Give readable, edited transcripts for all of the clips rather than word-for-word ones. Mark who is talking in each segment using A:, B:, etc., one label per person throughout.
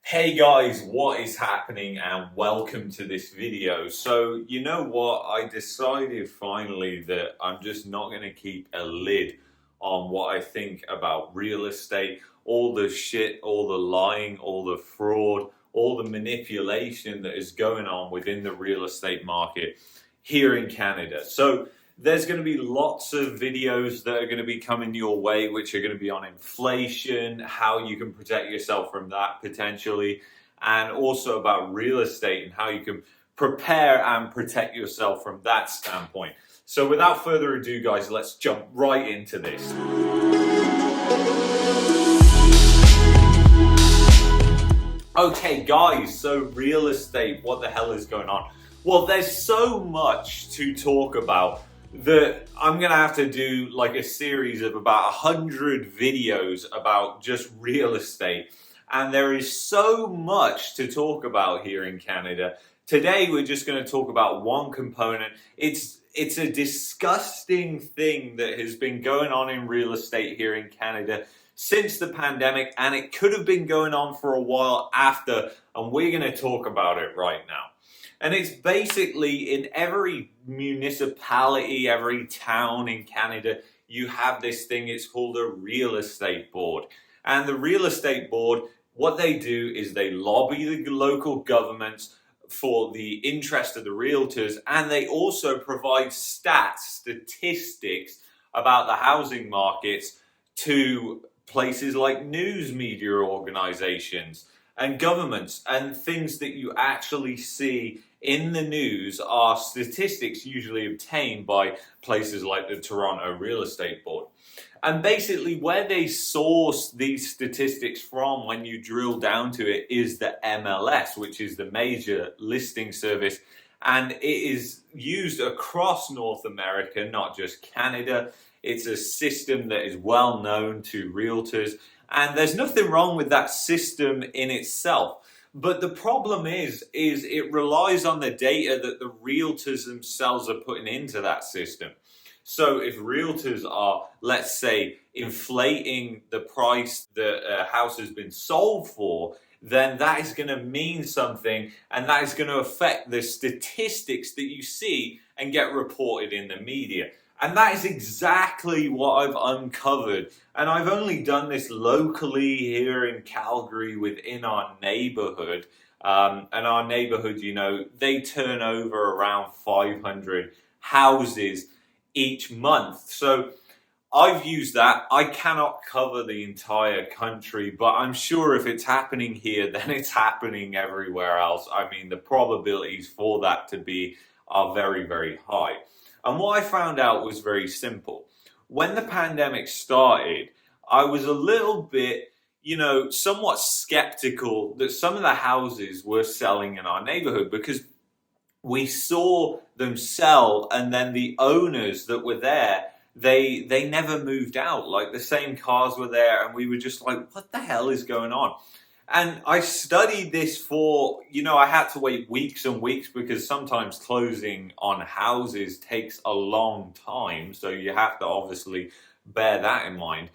A: Hey guys, what is happening and welcome to this video. So you know what, I decided finally that I'm just not going to keep a lid on what I think about real estate, all the shit, all the lying, all the fraud, all the manipulation that is going on within the real estate market here in Canada. So there's going to be lots of videos that are going to be coming your way, which are going to be on inflation, how you can protect yourself from that potentially, and also about real estate and how you can prepare and protect yourself from that standpoint. So without further ado, guys, let's jump right into this. Okay, guys, so real estate, what the hell is going on? Well, there's so much to talk about that I'm gonna have to do like a series of about 100 videos about just real estate. And there is so much to talk about here in Canada. Today, we're just gonna talk about one component. It's a disgusting thing that has been going on in real estate here in Canada since the pandemic, and it could have been going on for a while after, and we're gonna talk about it right now. And it's basically in every municipality, every town in Canada, you have this thing, it's called a real estate board. And the real estate board, what they do is they lobby the local governments for the interest of the realtors, and they also provide statistics about the housing markets to places like news media organizations and governments, and things that you actually see in the news are statistics usually obtained by places like the Toronto Real Estate Board. And basically where they source these statistics from, when you drill down to it, is the MLS, which is the major listing service. And it is used across North America, not just Canada. It's a system that is well known to realtors. And there's nothing wrong with that system in itself. But the problem is it relies on the data that the realtors themselves are putting into that system. So if realtors are, let's say, inflating the price that a house has been sold for, then that is going to mean something, and that is going to affect the statistics that you see and get reported in the media. And that is exactly what I've uncovered. And I've only done this locally here in Calgary within our neighborhood. And our neighborhood, you know, they turn over around 500 houses each month. So I've used that. I cannot cover the entire country, but I'm sure if it's happening here, then it's happening everywhere else. I mean, the probabilities for that to be are very, very high. And what I found out was very simple. When the pandemic started, I was a little bit, somewhat skeptical that some of the houses were selling in our neighborhood, because we saw them sell, and then the owners that were there, they never moved out. Like, the same cars were there, and we were just like, what the hell is going on? And I studied this for, I had to wait weeks and weeks, because sometimes closing on houses takes a long time. So you have to obviously bear that in mind.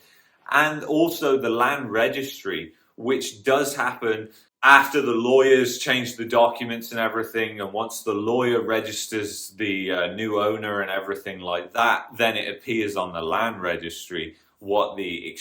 A: And also the land registry, which does happen after the lawyers change the documents and everything. And once the lawyer registers the new owner and everything like that, then it appears on the land registry what the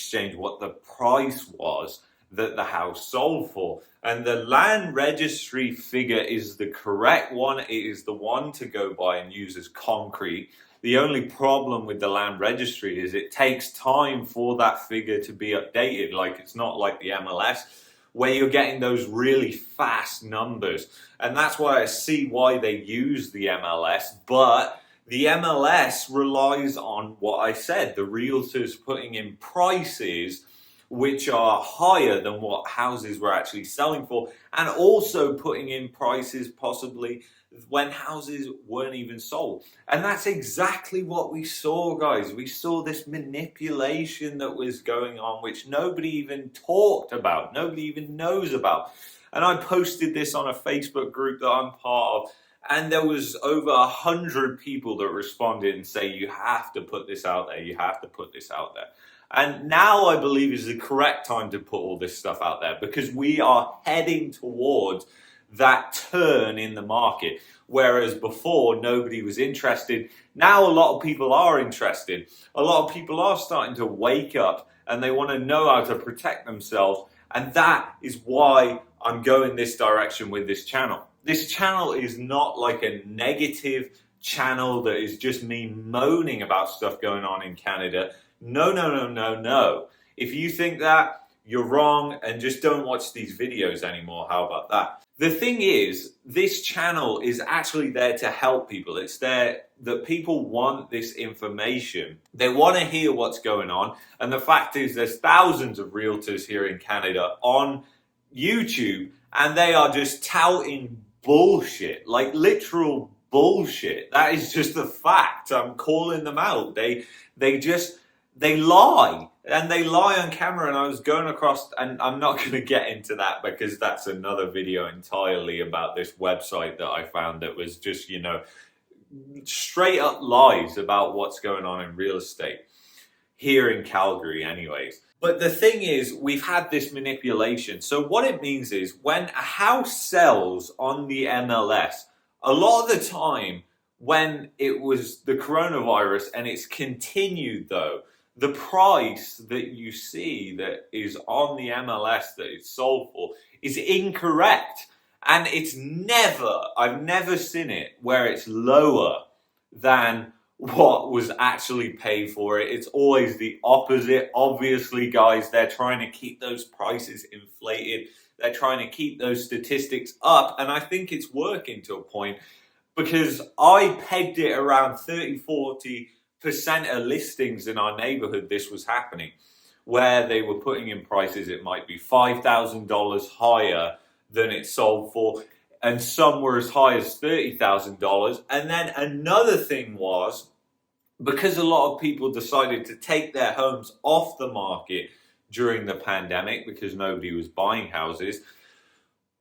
A: price was that the house sold for. And the land registry figure is the correct one. It is the one to go by and use as concrete. The only problem with the land registry is it takes time for that figure to be updated. Like, it's not like the MLS where you're getting those really fast numbers. And that's why I see why they use the MLS. But the MLS relies on what I said, the realtors putting in prices which are higher than what houses were actually selling for, and also putting in prices possibly when houses weren't even sold. And that's exactly what we saw, guys. We saw this manipulation that was going on, which nobody even talked about, nobody even knows about. And I posted this on a Facebook group that I'm part of, and there was over 100 people that responded and say, you have to put this out there, you have to put this out there. And now I believe is the correct time to put all this stuff out there, because we are heading towards that turn in the market. Whereas before nobody was interested, now a lot of people are interested. A lot of people are starting to wake up and they want to know how to protect themselves. And that is why I'm going this direction with this channel. This channel is not like a negative channel that is just me moaning about stuff going on in Canada. No, no, no, no, no. If you think that, you're wrong, and just don't watch these videos anymore. How about that? The thing is, this channel is actually there to help people. It's there that people want this information. They want to hear what's going on. And the fact is, there's thousands of realtors here in Canada on YouTube, and they are just touting bullshit, like literal bullshit. That is just a fact. I'm calling them out. They lie, and they lie on camera. And I was going across, and I'm not going to get into that because that's another video entirely about this website that I found that was just, you know, straight up lies about what's going on in real estate here in Calgary anyways. But the thing is, we've had this manipulation. So what it means is, when a house sells on the MLS, a lot of the time when it was the coronavirus, and it's continued though, the price that you see that is on the MLS that it's sold for is incorrect. And I've never seen it where it's lower than what was actually paid for it. It's always the opposite. Obviously, guys, they're trying to keep those prices inflated. They're trying to keep those statistics up. And I think it's working to a point, because I pegged it around 30-40% of listings in our neighborhood. This was happening where they were putting in prices. It might be $5,000 higher than it sold for, and some were as high as $30,000. And then another thing was, because a lot of people decided to take their homes off the market during the pandemic because nobody was buying houses,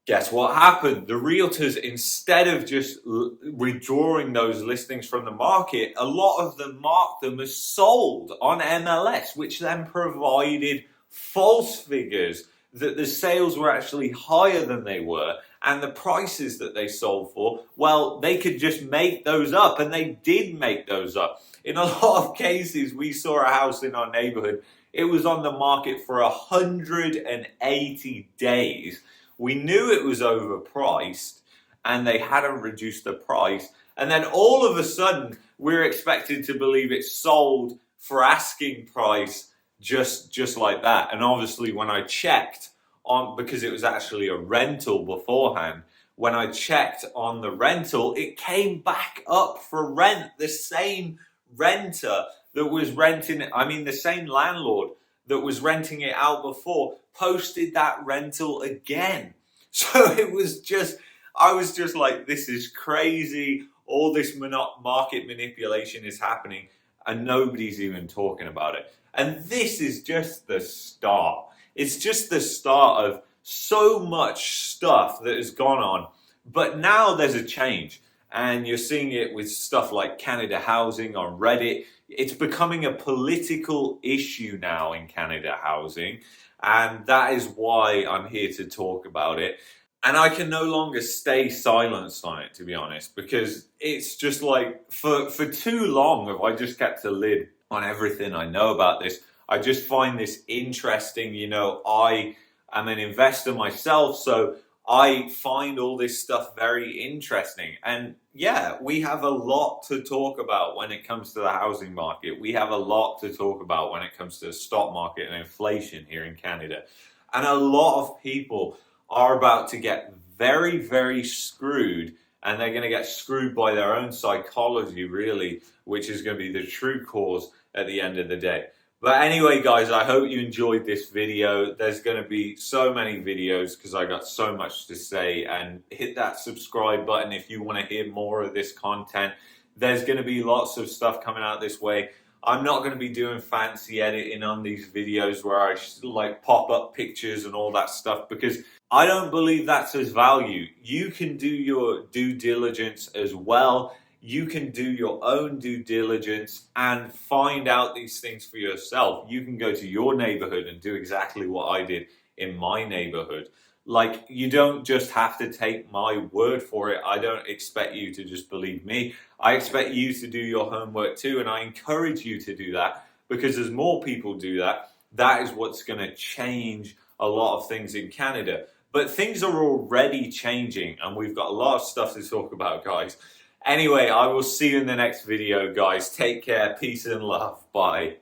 A: guess what happened? The realtors, instead of just withdrawing those listings from the market, a lot of them marked them as sold on MLS, which then provided false figures that the sales were actually higher than they were, and the prices that they sold for, well, they could just make those up, and they did make those up. In a lot of cases, we saw a house in our neighborhood. It was on the market for 180 days. We knew it was overpriced, and they hadn't reduced the price. And then all of a sudden, we're expected to believe it's sold for asking price just like that. And obviously, when I checked on, because it was actually a rental beforehand, when I checked on the rental, it came back up for rent. The same renter that was renting it, the same landlord that was renting it out before, posted that rental again. So it was just, I was just like, this is crazy. All this market manipulation is happening, and nobody's even talking about it. And this is just the start. It's just the start of so much stuff that has gone on. But now there's a change, and you're seeing it with stuff like Canada Housing on Reddit. It's becoming a political issue now in Canada Housing, and that is why I'm here to talk about it. And I can no longer stay silenced on it, to be honest, because it's just like, for too long have I just kept a lid on everything I know about this. I just find this interesting. You know, I am an investor myself, so I find all this stuff very interesting. And yeah, we have a lot to talk about when it comes to the housing market. We have a lot to talk about when it comes to the stock market and inflation here in Canada. And a lot of people are about to get very, very screwed, and they're going to get screwed by their own psychology, really, which is going to be the true cause at the end of the day. But anyway, guys, I hope you enjoyed this video. There's going to be so many videos because I got so much to say. And hit that subscribe button if you want to hear more of this content. There's going to be lots of stuff coming out this way. I'm not going to be doing fancy editing on these videos where I like pop up pictures and all that stuff, because I don't believe that's as value. You can do your due diligence as well. you can do your own due diligence and find out these things for yourself. You can go to your neighborhood and do exactly what I did in my neighborhood. Like, you don't just have to take my word for it. I don't expect you to just believe me. I expect you to do your homework too, and I encourage you to do that, because as more people do that, that is what's going to change a lot of things in Canada. But things are already changing, and we've got a lot of stuff to talk about, guys. Anyway, I will see you in the next video, guys. Take care, peace and love. Bye.